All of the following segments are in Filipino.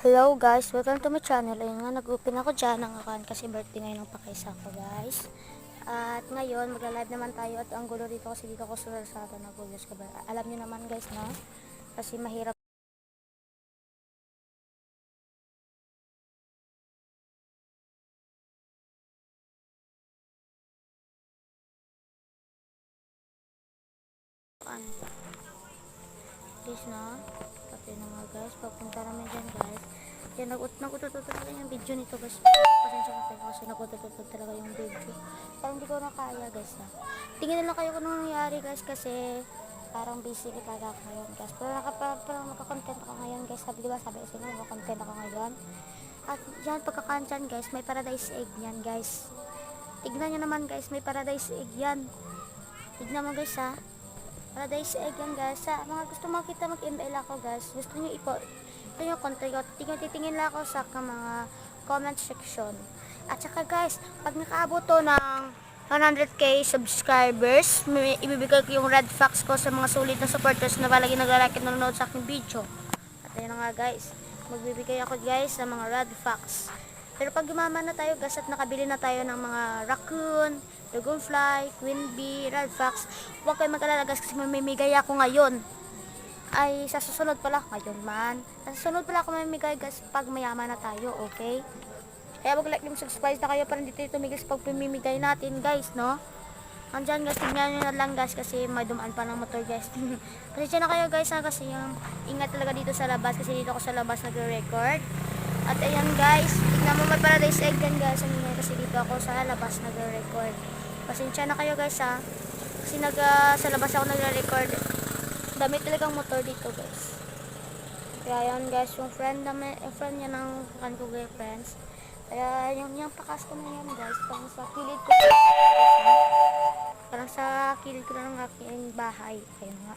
Hello guys, welcome to my channel. Ayun nga, nag-open ako dyan ng account kasi birthday ngayon ng pakaisa ko guys. At ngayon, magla-live naman tayo at ang gulo dito kasi dito ako sulasada na gulos ka ba? Alam nyo naman guys, no? Kasi mahirap please na. Pati na nga guys, papunta namin dyan guys. Yan, nag-utututut talaga yung video nito guys. Pasensya na tayo kasi nag-utututut talaga yung video. Parang hindi ko na kaya guys na. Tingin na lang kayo kung anong nangyari guys kasi parang busy talaga ako ngayon guys. Pero nakakontent ako ngayon guys. Diba sabi ko sa inyo, nakakontent ako ngayon. At yan, pagkakantan guys, may paradise egg yan guys. Tignan nyo naman guys, may paradise egg yan. Tignan mo guys ha. Paradise egg yan guys. Sa mga gusto makita mag-ML ako guys, gusto nyo ito yung content ko. Titingin lang ako sa mga comment section. At saka guys, pag nakaabot to ng 100k subscribers, ibibigay ko yung red fox ko sa mga sulit na supporters na palagi nag-like at nanonood sa aking video. At ayun nga guys, magbibigay ako guys sa mga red fox. Pero pag yumaman na tayo guys at nakabili na tayo ng mga raccoon, dragonfly, queen bee, red fox, huwag kayo mag-alala guys kasi mamimigay ako ngayon. Ay, sa susunod pala, ngayon man. Sa susunod pala ako mamimigay guys pag mayaman na tayo, okay? Kaya mag-like yung subscribe na kayo para dito tumigil sa pagpimimigay natin guys, no? Andyan guys, tignan nyo na lang guys kasi may dumaan pa ng motor guys. Kasi dyan na kayo guys ha, kasi yung ingat talaga dito sa labas kasi dito ako sa labas nagre-record. At ayan guys, tignan mo may paradise egg dyan guys. Ano nga kasi dito ako sa labas nagre-record. Pasensya na kayo guys ha. Kasi sa labas ako nagre-record. Dami talagang motor dito guys. Kaya yan guys, yung friend niya ng kan ko girlfriends. Kaya yung pakas ko na yan guys, parang sa kilid ko. Parang sa kilid ko na ng aking bahay. Ayun nga.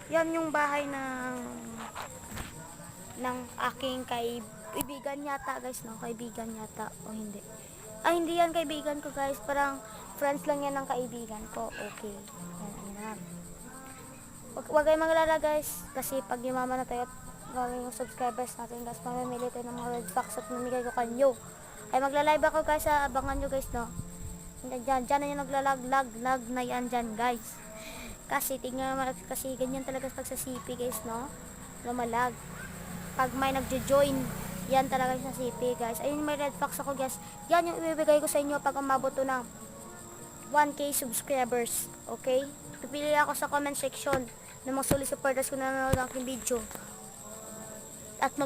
Yan yung bahay ng aking kaibigan yata guys, no? Kaibigan yata o hindi. Ay, hindi yan kaibigan ko guys. Parang friends lang yan ng kaibigan ko. Okay. Yan. Huwag kayong maglala guys. Kasi pag yumaman na tayo at yung subscribers natin guys, mamimili tayo ng mga red fox at mamigay ko kanyo. Ay, magla-live ako guys. Abangan nyo guys, no? Dyan na yung naglalag na yan dyan guys. Kasi tingnan mo, kasi ganyan talaga pag sa CP guys, no? Lumalag. Pag may nagjo-join, yan talaga sa CP guys. Ayun, may red fox ako guys. Yan yung ibibigay ko sa inyo pag umabot to ng 1k subscribers. Okay? Pipili ako sa comment section ng mga solid supporters ko na nanonood ng aking video. At